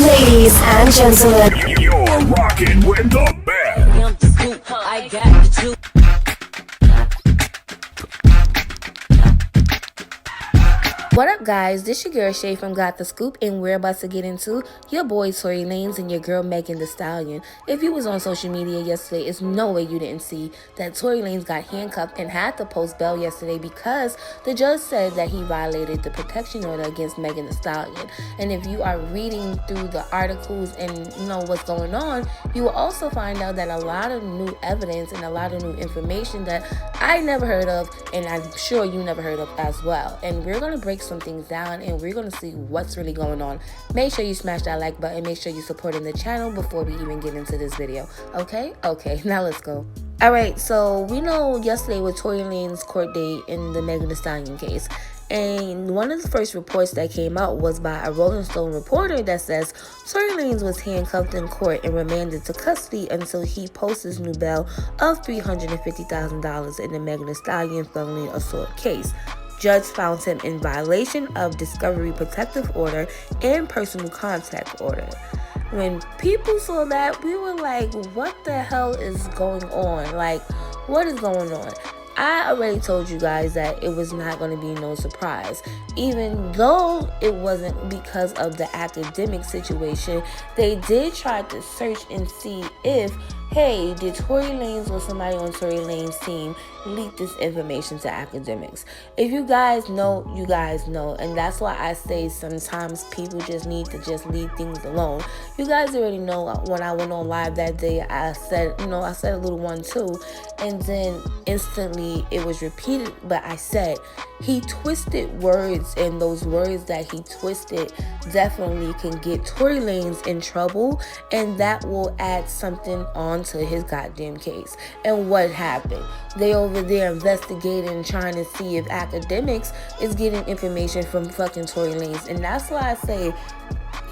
Ladies and gentlemen, you're rocking with the best. I got the truth. What up, guys? This your girl Shay from Got the Scoop, and we're about to get into your boy Tory Lanez and your girl Megan Thee Stallion. If you was on social media yesterday, it's no way you didn't see that Tory Lanez got handcuffed and had to post bail yesterday because the judge said that he violated the protection order against Megan Thee Stallion. And if you are reading through the articles and you know what's going on, you will also find out that a lot of new evidence and a lot of new information that I never heard of, and I'm sure you never heard of as well. And we're gonna break some things down and we're gonna see what's really going on. Make sure you smash that like button. Make sure you supporting the channel before we even get into this video. Okay, now let's go. All right, so we know yesterday was Tory Lanez's court date in the Megan Thee Stallion case. And one of the first reports that came out was by a Rolling Stone reporter that says Tory Lanez was handcuffed in court and remanded to custody until he posts his new bail of $350,000 in the Megan Thee Stallion felony assault case. Judge found him in violation of discovery protective order and personal contact order. When people saw that, we were like, what the hell is going on? Like, what is going on? I already told you guys that it was not going to be no surprise. Even though it wasn't because of the academic situation, they did try to search and see if, hey, did Tory Lanez or somebody on Tory Lanez's team leak this information to academics? If you guys know, you guys know. And that's why I say sometimes people just need to just leave things alone. You guys already know when I went on live that day, I said a little 1 2. And then instantly it was repeated. But I said he twisted words, and those words that he twisted definitely can get Tory Lanez in trouble, and that will add something onto his goddamn case. And what happened? They over there investigating, trying to see if academics is getting information from fucking Tory Lanez. And that's why I say,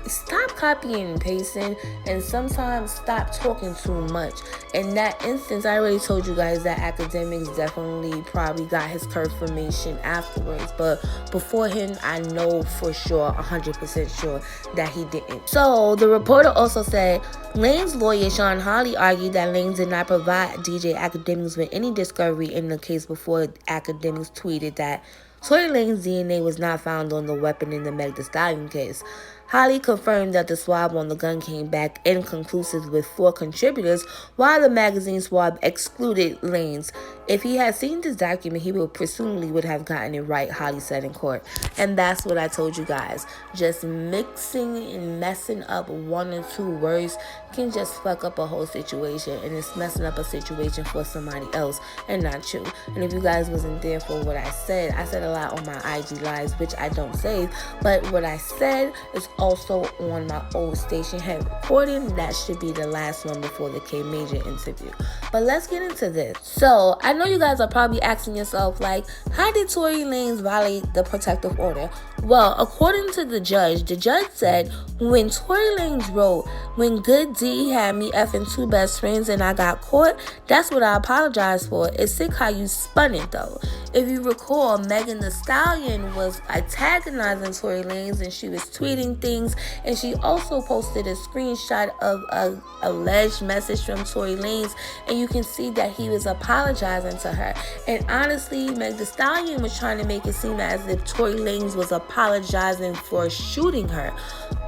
stop copying and pasting, and sometimes stop talking too much. In that instance, I already told you guys that academics definitely probably got his confirmation afterwards, but before him, I know for sure, 100% sure that he didn't. So the reporter also said Lanez's lawyer Sean Hawley argued that Lanez did not provide DJ Academics with any discovery in the case before Academics tweeted that Tory Lanez's DNA was not found on the weapon in the Megan Thee Stallion case. Hawley confirmed that the swab on the gun came back inconclusive with 4 contributors, while the magazine swab excluded Lanez. If he had seen this document, he would presumably would have gotten it right, Hawley said in court. And that's what I told you guys. Just mixing and messing up 1 or 2 words can just fuck up a whole situation, and it's messing up a situation for somebody else and not you. And if you guys wasn't there for what I said a lot on my IG lives, which I don't save, but what I said is also on my old station head recording. That should be the last one before the K Major interview. But let's get into this. So I know you guys are probably asking yourself, like, how did Tory Lanez violate the protective order? Well, according to the judge said when Tory Lanez wrote, "When good D had me effing 2 best friends and I got caught, that's what I apologize for." It's sick how you spun it though. If you recall, Megan Thee Stallion was antagonizing Tory Lanez, and she was tweeting things, and she also posted a screenshot of a alleged message from Tory Lanez, and you can see that he was apologizing to her. And honestly, Megan Thee Stallion was trying to make it seem as if Tory Lanez was apologizing for shooting her.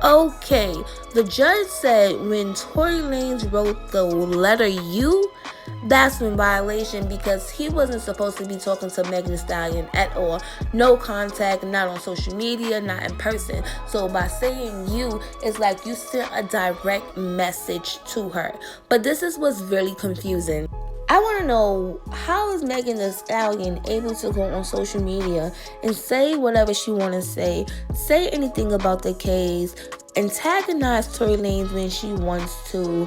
Okay, the judge said when Tory Lanez wrote the letter U, that's in violation because he wasn't supposed to be talking to Megan Thee Stallion at all. No contact, not on social media, not in person. So by saying you, it's like you sent a direct message to her. But this is what's really confusing. I want to know, how is Megan Thee Stallion able to go on social media and say whatever she want to say anything about the case, antagonize Tory Lanez when she wants to,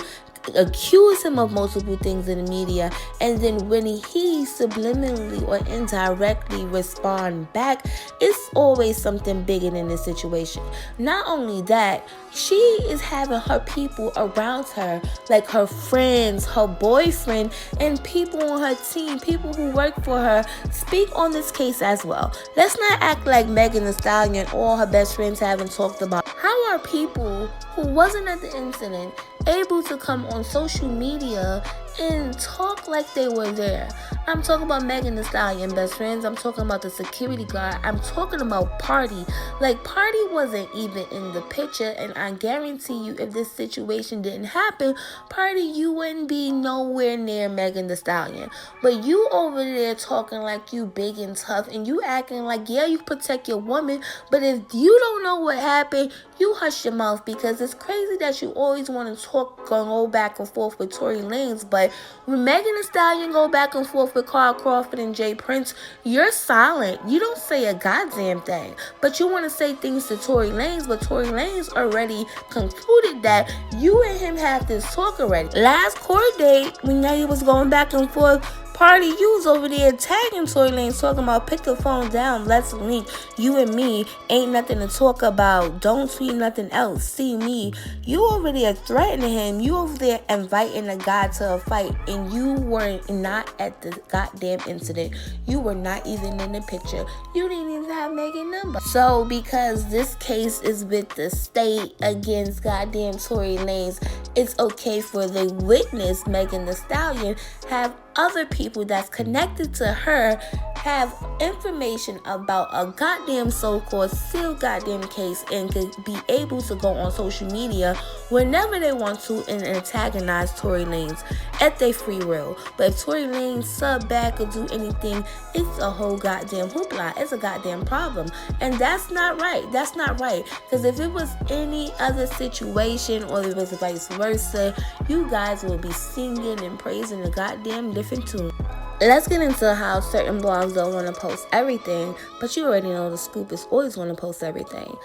accuse him of multiple things in the media, and then when he subliminally or indirectly respond back, it's always something bigger than this situation. Not only that, she is having her people around her, like her friends, her boyfriend, and people on her team, people who work for her, speak on this case as well. Let's not act like Megan Thee Stallion and all her best friends haven't talked about. How are people who wasn't at the incident able to come on social media and talk like they were there? I'm talking about Megan Thee Stallion best friends. I'm talking about the security guard. I'm talking about Party. Like, Party wasn't even in the picture, and I guarantee you, if this situation didn't happen, Party, you wouldn't be nowhere near Megan Thee Stallion. But you over there talking like you big and tough, and you acting like, yeah, you protect your woman, but if you don't know what happened, you hush your mouth, because it's crazy that you always want to talk, go back and forth with Tory Lanez, but when Megan Thee Stallion go back and forth with Carl Crawford and Jay Prince, you're silent. You don't say a goddamn thing, but you want to say things to Tory Lanez, but Tory Lanez already concluded that you and him have this talk already. Last court date, when they was going back and forth, Party, you was over there tagging Tory Lanez, talking about pick the phone down, let's link. You and me ain't nothing to talk about. Don't tweet nothing else. See me. You over there threatening him. You over there inviting a guy to a fight, and you were not at the goddamn incident. You were not even in the picture. You didn't even have Megan's number. So because this case is with the state against goddamn Tory Lanez, it's okay for the witness, Megan Thee Stallion, have other people that's connected to her have information about a goddamn so-called sealed goddamn case, and could be able to go on social media whenever they want to and antagonize Tory Lanez at their free will. But if Tory Lanez sub back or do anything, it's a whole goddamn hoopla. It's a goddamn problem, and that's not right. That's not right, because if it was any other situation, or it was vice versa, you guys will be singing and praising a goddamn different tune. Let's get into how certain blogs don't want to post everything, but you already know the scoop is always want to post everything.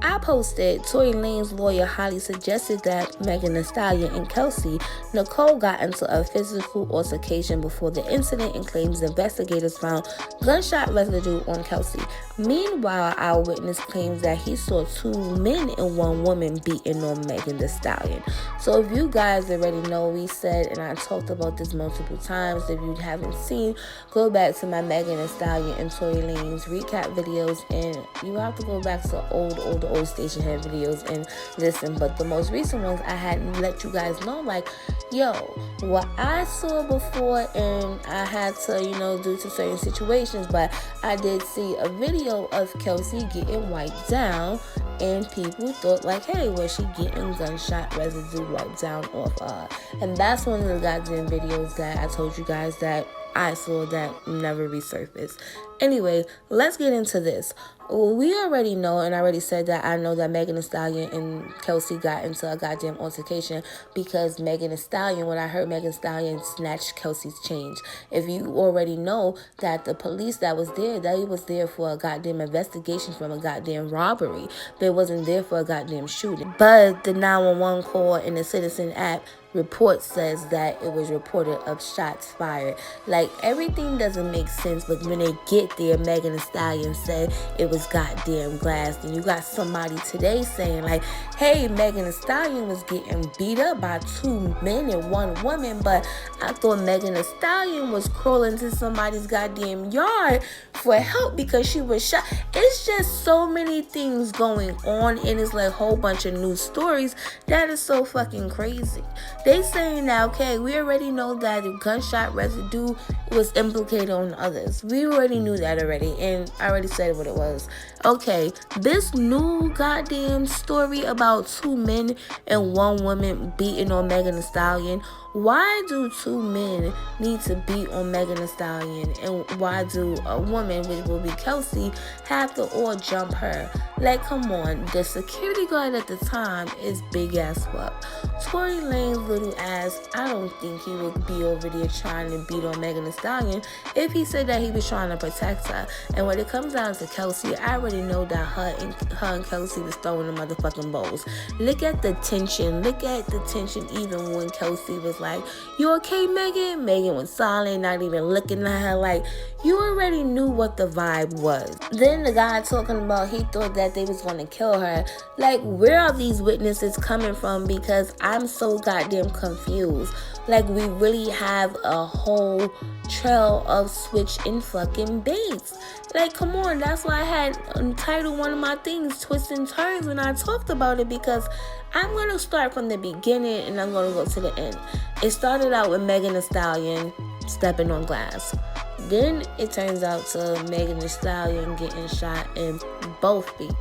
I posted Tory Lanez's lawyer highly suggested that Megan Thee Stallion and Kelsey Nicole got into a physical altercation before the incident, and claims investigators found gunshot residue on Kelsey. Meanwhile, our witness claims that he saw 2 men and 1 woman beating on Megan Thee Stallion. So if you guys already know, we said, and I talked about this multiple times, if you haven't seen, go back to my Megan Thee Stallion and Tory Lanez recap videos, and you have to go back to old station head videos and listen. But the most recent ones, I hadn't let you guys know, like, yo, what I saw before, and I had to, due to certain situations, but I did see a video of Kelsey getting wiped down, and people thought like, hey, was she getting gunshot residue wiped down off her? And that's one of the goddamn videos that I told you guys that I saw that never resurfaced. Anyway, let's get into this. We already know, and I already said that I know that Megan Thee Stallion and Kelsey got into a goddamn altercation, because Megan Thee Stallion, when I heard Megan Thee Stallion snatched Kelsey's change. If you already know that the police that was there, they was there for a goddamn investigation from a goddamn robbery. They wasn't there for a goddamn shooting. But the 911 call and the Citizen app report says that it was reported of shots fired. Like, everything doesn't make sense, but when they get there, Megan Thee Stallion said it was goddamn glass. And you got somebody today saying like, hey, Megan Thee Stallion was getting beat up by 2 men and 1 woman, but I thought Megan Thee Stallion was crawling to somebody's goddamn yard for help because she was shot. It's just so many things going on, and it's like a whole bunch of news stories that is so fucking crazy. They saying now, okay, we already know that the gunshot residue was implicated on others. We already knew that already, and I already said what it was. Okay, this new goddamn story about 2 men and 1 woman beating on Megan Thee Stallion. Why do 2 men need to beat on Megan Thee Stallion, and why do a woman, which will be Kelsey, have to all jump her? Like, come on. The security guard at the time is big ass fuck. Tory Lanez little ass, I don't think he would be over there trying to beat on Megan Thee Stallion if he said that he was trying to protect her. And when it comes down to Kelsey, I already already know that her and Kelsey was throwing the motherfucking bowls. Look at the tension. Look at the tension even when Kelsey was like, "You okay, Megan?" Megan was silent, not even looking at her. Like, you already knew what the vibe was. Then the guy talking about he thought that they was going to kill her. Like, where are these witnesses coming from? Because I'm so goddamn confused. Like, we really have a whole trail of switch and fucking baits. Like, come on. That's why I had entitled one of my things Twists and Turns when I talked about it, because I'm going to start from the beginning and I'm going to go to the end. It started out with Megan Thee Stallion stepping on glass. Then it turns out to Megan Thee Stallion getting shot in both feet.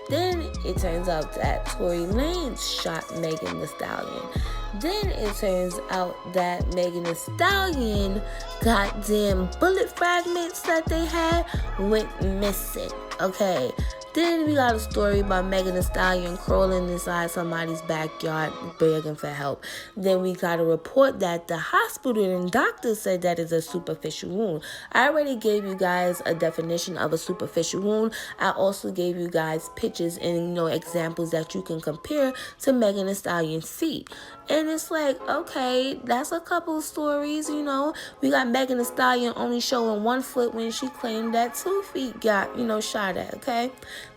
Then it turns out that Tory Lanez shot Megan Thee Stallion. Then it turns out that Megan Thee Stallion goddamn bullet fragments that they had went missing. Okay. Then we got a story about Megan Thee Stallion crawling inside somebody's backyard begging for help. Then we got a report that the hospital and doctors said that is a superficial wound. I already gave you guys a definition of a superficial wound. I also gave you guys pictures and examples that you can compare to Megan Thee Stallion's feet. And it's like, okay, that's a couple of stories, We got Megan Thee Stallion only showing one foot when she claimed that 2 feet got, shot at, okay?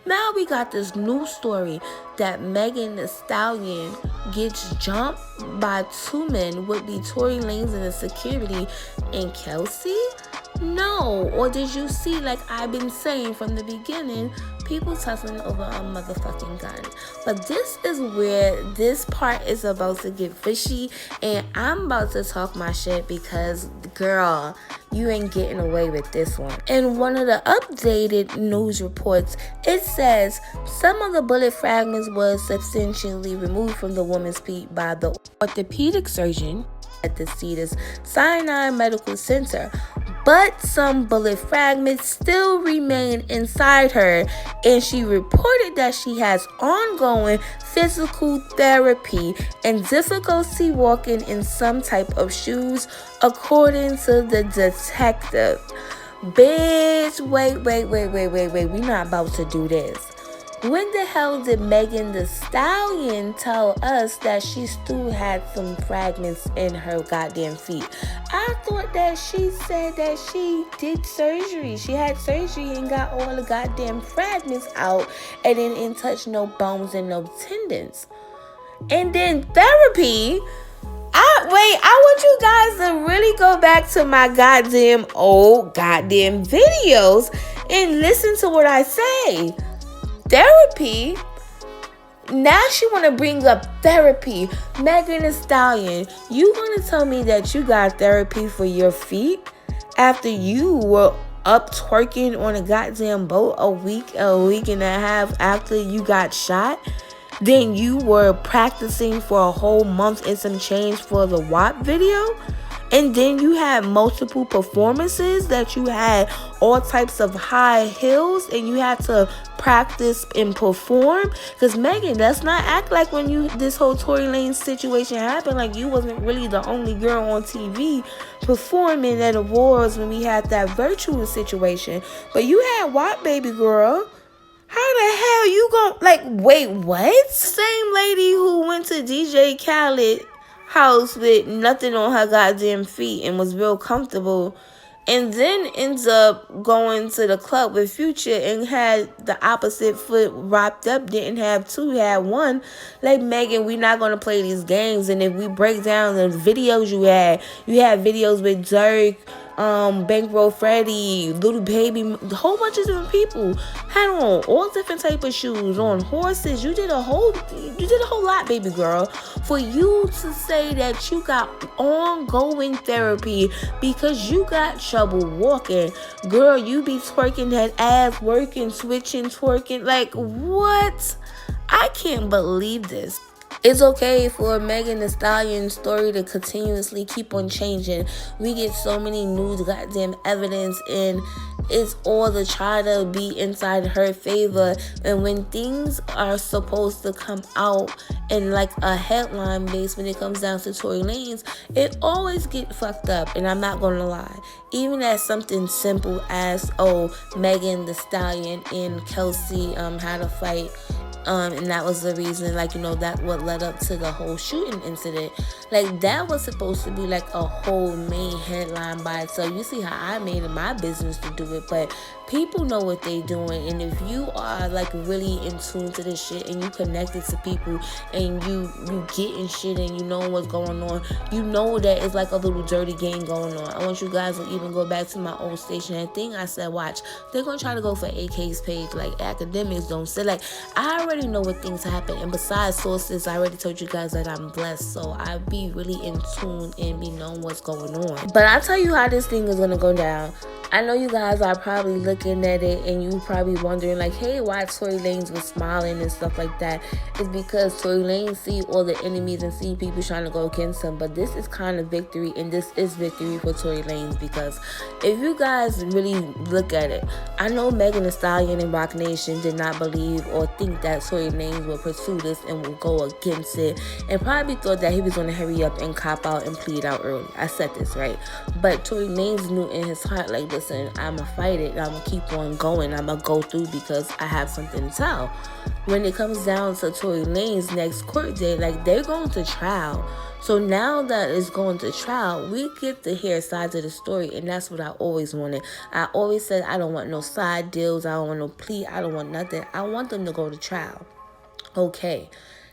Now we got this new story that Megan Thee Stallion gets jumped by 2 men, would be Tory Lanez and the security, and Kelsey? No. Or did you see, like I've been saying from the beginning, people tussling over a motherfucking gun? But this is where this part is about to get fishy, and I'm about to talk my shit because, girl, you ain't getting away with this one. In one of the updated news reports, it says some of the bullet fragments was substantially removed from the woman's feet by the orthopedic surgeon at the Cedars-Sinai Medical Center, but some bullet fragments still remain inside her, and she reported that she has ongoing physical therapy and difficulty walking in some type of shoes, according to the detective. Bitch, wait, we not about to do this. When the hell did Megan Thee Stallion tell us that she still had some fragments in her goddamn feet? I thought that she said that she did surgery. She had surgery and got all the goddamn fragments out and then didn't touch no bones and no tendons. And then therapy. I want you guys to really go back to my old videos and listen to what I say. Therapy? Now she want to bring up therapy. Megan Thee Stallion, you going to tell me that you got therapy for your feet after you were up twerking on a goddamn boat a week and a half after you got shot? Then you were practicing for a whole month and some change for the WAP video? And then you had multiple performances that you had all types of high heels and you had to practice and perform. Because Megan, let's not act like when this whole Tory Lanez situation happened, like you wasn't really the only girl on TV performing at awards when we had that virtual situation. But you had WAP, baby girl. How the hell you wait, what? Same lady who went to DJ Khaled house with nothing on her goddamn feet and was real comfortable, and then ends up going to the club with Future and had the opposite foot wrapped up, didn't have 2, had 1. Like, Megan, we're not going to play these games. And if we break down the videos you had videos with Dirk, Bankroll Freddie, Little Baby, a whole bunch of different people had on all different type of shoes, on horses. You did a whole lot, baby girl, for you to say that you got ongoing therapy because you got trouble walking. Girl, you be twerking that ass, working, switching, twerking. Like, what? I can't believe this. It's okay for Megan Thee Stallion's story to continuously keep on changing. We get so many new goddamn evidence, and it's all to try to be inside her favor. And when things are supposed to come out in like a headline base, when it comes down to Tory Lanez, it always get fucked up. And I'm not gonna lie, even as something simple as Megan Thee Stallion and Kelsey had a fight, and that was the reason, like, that what led up to the whole shooting incident. Like, that was supposed to be like a whole main headline by itself. You see how I made it my business to do it, but people know what they doing. And if you are like really in tune to this shit, and you connected to people, and you getting shit, and you know what's going on, you know that it's like a little dirty game going on. I want you guys to even go back to my old station. And thing I said, watch, they're gonna try to go for AK's page. Like, academics don't say. Like, I already know what things happen, and besides sources, I already told you guys that I'm blessed, so I be really in tune and be knowing what's going on. But I'll tell you how this thing is gonna go down. I know you guys are probably looking at it and you probably wondering like, hey, why Tory Lanez was smiling and stuff like that. It's because Tory Lanez see all the enemies and see people trying to go against him. But this is kind of victory, and this is victory for Tory Lanez, because if you guys really look at it, I know Megan Thee Stallion and Roc Nation did not believe or think that Tory Lanez would pursue this and would go against it, and probably thought that he was going to hurry up and cop out and plead out early. I said this, right? But Tory Lanez knew in his heart, like, listen, I'ma fight it, I'ma keep on going, I'ma go through because I have something to tell. When it comes down to Tory Lanez next court date, like, they're going to trial. So now that it's going to trial, we get to hear sides of the story, and that's what I always wanted. I always said I don't want no side deals, I don't want no plea, I don't want nothing. I want them to go to trial. Okay.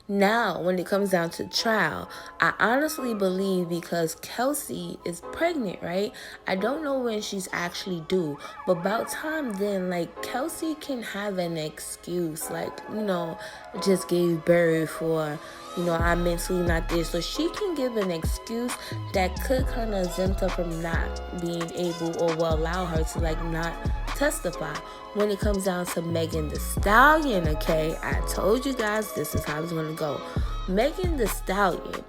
Now, when it comes down to trial, I honestly believe, because Kelsey is pregnant, right? I don't know when she's actually due, but about time then, like, Kelsey can have an excuse, like, just gave birth, or, I'm mentally not there. So she can give an excuse that could kind of exempt her from not being able, or will allow her to, like, not testify. When it comes down to Megan Thee Stallion, okay, I told you guys this is how it's going to go. Megan Thee Stallion,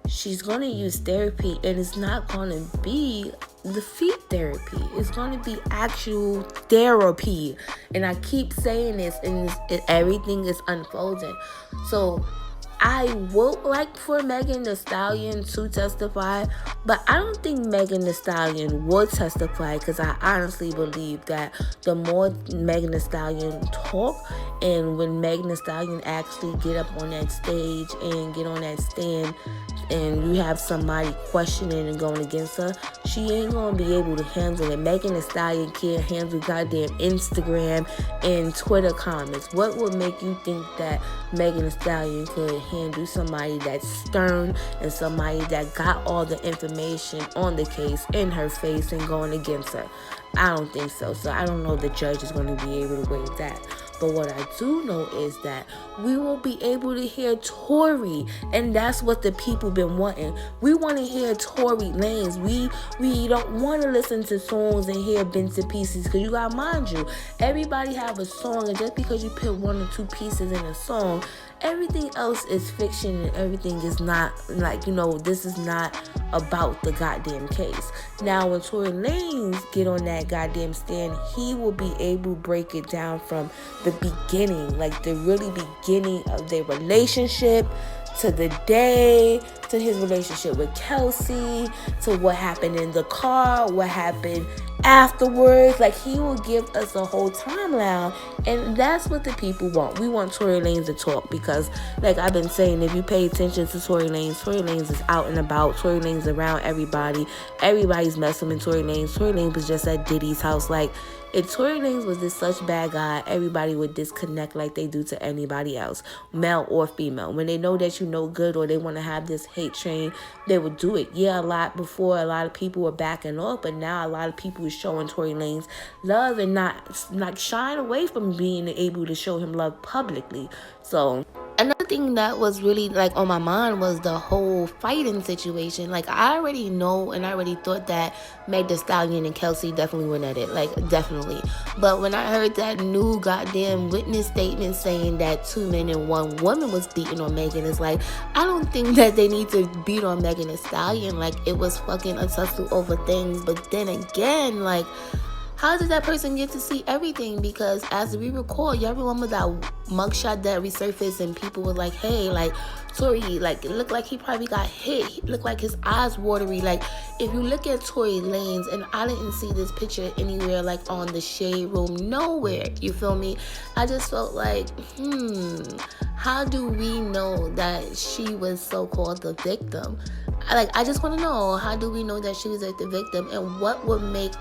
she's going to use therapy, and it's not going to be the feet therapy. It's going to be actual therapy. And I keep saying this, and everything is unfolding. So I would like for Megan Thee Stallion to testify, but I don't think Megan Thee Stallion would testify, because I honestly believe that the more Megan Thee Stallion talk, and when Megan Thee Stallion actually get up on that stage and get on that stand, and you have somebody questioning and going against her, she ain't gonna be able to handle it. Megan Thee Stallion can't handle goddamn Instagram and Twitter comments. What would make you think that Megan Thee Stallion could handle somebody that's stern and somebody that got all the information on the case in her face and going against her? I don't think so. So I don't know if the judge is going to be able to waive that. But what I do know is that we will be able to hear Tory, and that's what the people been wanting. We want to hear Tory Lanez. We don't want to listen to songs and hear bits and pieces, because you got to mind you, everybody have a song, and just because you put one or two pieces in a song, everything else is fiction, and everything is not, like, this is not about the goddamn case. Now, when Tory Lanez get on that goddamn stand, he will be able to break it down from the beginning, like the really beginning of their relationship, to the day, to his relationship with Kelsey, to what happened in the car, what happened afterwards. Like, he will give us a whole timeline, and that's what the people want. We want Tory Lanez to talk, because, like I've been saying, if you pay attention to Tory Lanez is out and about. Tory Lanez is around everybody. Everybody's messing with Tory Lanez. Tory Lanez was just at Diddy's house. Like, if Tory Lanez was this such bad guy, everybody would disconnect like they do to anybody else, male or female. When they know that you know good, or they want to have this hate train, they would do it. Yeah, a lot of people were backing off, but now a lot of people are showing Tory Lanez love, and not shying away from being able to show him love publicly. So another thing that was really, like, on my mind was the whole fighting situation. Like, I already know, and I already thought that Meg Thee Stallion and Kelsey definitely went at it, like, definitely. But when I heard that new goddamn witness statement saying that 2 men and 1 woman was beating on Megan, it's like, I don't think that they need to beat on Megan Thee Stallion. Like, it was fucking a tussle over things. But then again, like, how did that person get to see everything? Because as we recall, y'all remember that mugshot that resurfaced and people were like, hey, like, Tory, like, it looked like he probably got hit. He looked like his eyes watery. Like, if you look at Tory Lanez, and I didn't see this picture anywhere, like, on the Shade Room, nowhere, you feel me? I just felt like, how do we know that she was so-called the victim? I just want to know, how do we know that she was like the victim, and what would make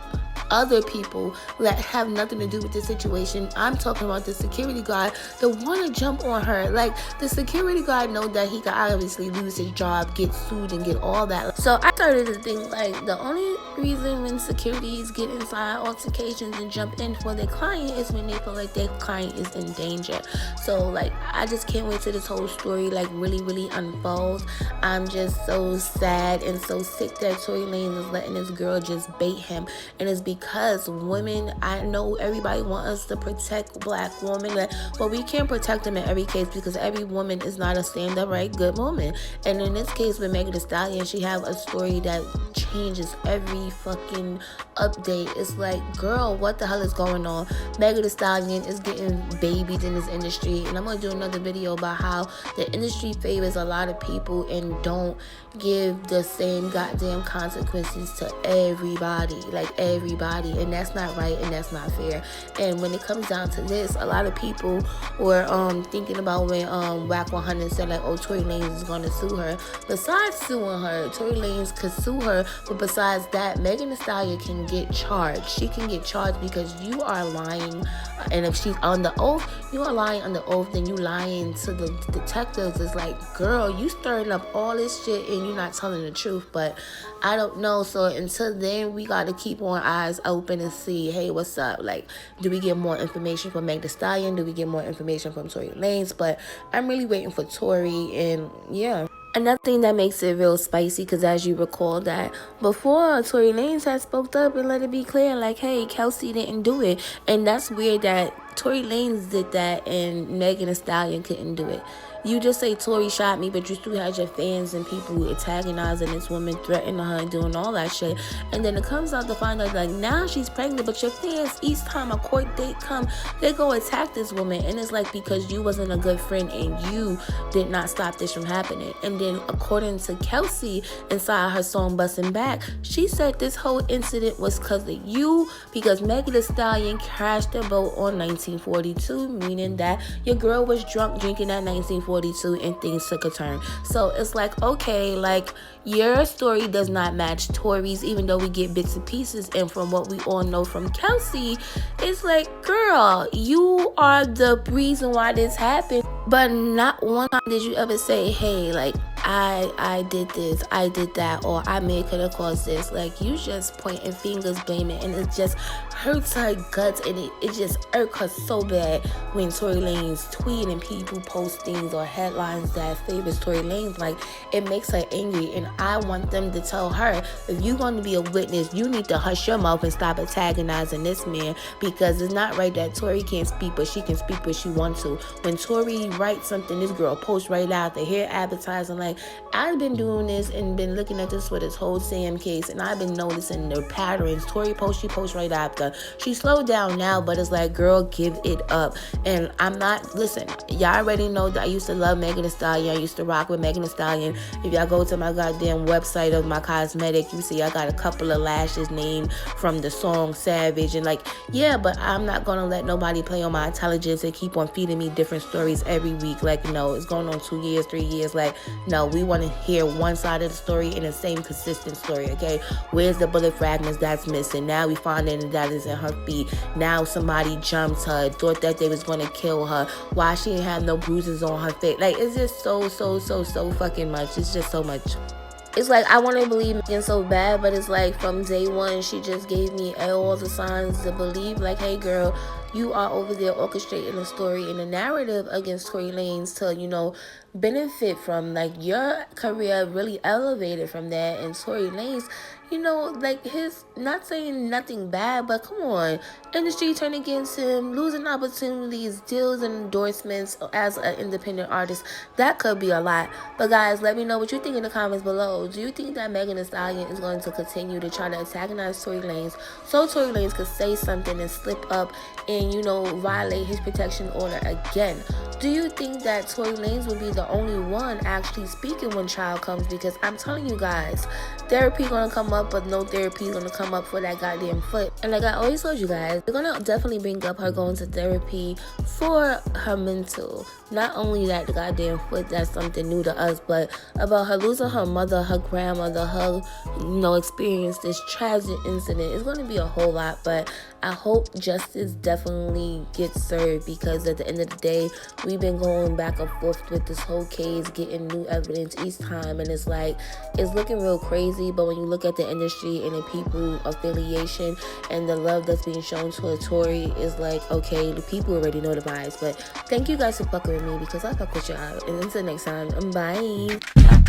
other people that have nothing to do with the situation, I'm talking about the security guard, that want to jump on her? Like, the security guard know that he could obviously lose his job, get sued, and get all that. So I started to think, like, the only reason when securities get inside altercations and jump in for their client is when they feel like their client is in danger. So, like, I just can't wait till this whole story, like, really unfolds. I'm just so sad and so sick that Tory Lanez is letting this girl just bait him, and it's because women, I know everybody wants us to protect black women, but we can't protect them in every case, because every woman is not a stand-up right good woman. And in this case with Megan Thee Stallion, she have a story that changes every fucking update. It's like, girl, what the hell is going on? Megan Thee Stallion is getting babied in this industry, and I'm gonna do another video about how the industry favors a lot of people and don't give the same goddamn consequences to everybody, like everybody, and that's not right and that's not fair. And when it comes down to this, a lot of people were thinking about when Whack 100 said, like, oh, Tory Lanez is gonna sue her. Besides suing her, Tory Lanez could sue her, but besides that, Megan Thee Stallion can get charged. She can get charged because you are lying, and if she's on the oath, you are lying on the oath, then you lying to the detectives. It's like, girl, you stirring up all this shit and you're not telling the truth. But I don't know. So until then, we got to keep our eyes open and see, hey, what's up? Like, do we get more information from Meg Thee Stallion? Do we get more information from Tory Lanez? But I'm really waiting for Tory, and yeah. Another thing that makes it real spicy, because as you recall that before, Tory Lanez had spoke up and let it be clear, like, hey, Kelsey didn't do it. And that's weird that Tory Lanez did that and Megan Thee Stallion couldn't do it. You just say Tory shot me, but you still had your fans and people antagonizing this woman, threatening her and doing all that shit. And then it comes out to find out, like, now she's pregnant, but your fans, each time a court date come, they go attack this woman. And it's like, because you wasn't a good friend and you did not stop this from happening. And then according to Kelsey, inside her song Bustin' Back, she said this whole incident was because of you, because Megan Thee Stallion crashed the boat on 1942, meaning that your girl was drunk drinking at 1942 and things took a turn. So it's like, okay, like, your story does not match Tory's, even though we get bits and pieces. And from what we all know from Kelsey, it's like, girl, you are the reason why this happened. But not one time did you ever say, hey, like, I did this, I did that, or I may could have caused this. Like, you just pointing fingers, blaming, and it just hurts her guts, and it just irks her so bad when Tory Lanez tweet and people post things or headlines that favors Tory Lanez. Like, it makes her angry, and I want them to tell her, if you're going to be a witness, you need to hush your mouth and stop antagonizing this man, because it's not right that Tory can't speak, but she can speak what she wants to. When Tory writes something, this girl posts right out there, here advertising. Like, I've been doing this and been looking at this for this whole Sam case, and I've been noticing the patterns. Tory posts, she posts right after. She slowed down now, but it's like, girl, give it up. And I'm not, listen, y'all already know that I used to love Megan Thee Stallion. I used to rock with Megan Thee Stallion. If y'all go to my goddamn website of my cosmetic, you see I got a couple of lashes named from the song Savage. And like, yeah, but I'm not gonna let nobody play on my intelligence and keep on feeding me different stories every week. Like, no, it's going on 2 years, 3 years. Like, no, we want to hear one side of the story and the same consistent story, okay? Where's the bullet fragments that's missing? Now we find that is in her feet. Now somebody jumped her, thought that they was going to kill her. Why she didn't have no bruises on her face? Like, it's just so fucking much. It's just so much. It's like, I want to believe Megan so bad, but it's like, from day one, she just gave me all the signs to believe, like, hey, girl, you are over there orchestrating a story and a narrative against Tory Lanez to, you know, benefit from. Like, your career really elevated from that. And Tory Lanez, like his, not saying nothing bad, but come on, industry turned against him, losing opportunities, deals, and endorsements as an independent artist. That could be a lot. But guys, let me know what you think in the comments below. Do you think that Megan Thee Stallion is going to continue to try to antagonize Tory Lanez so Tory Lanez could say something and slip up and violate his protection order again? Do you think that Tory Lanez will be the only one actually speaking when trial comes? Because I'm telling you guys, therapy gonna come up, but no therapy gonna come up for that goddamn foot. And like I always told you guys, they're gonna definitely bring up her going to therapy for her mental. Not only that, the goddamn foot, that's something new to us, but about her losing her mother, her grandmother, her experience this tragic incident. It's gonna be a whole lot, but I hope justice definitely gets served, because at the end of the day, we've been going back and forth with this whole case, getting new evidence each time, and it's like, it's looking real crazy. But when you look at the industry and the people affiliation and the love that's being shown to a Tory, is like, okay, the people already know the vibes. But thank you guys for fucking with me, because I fuck with y'all, and until next time, bye.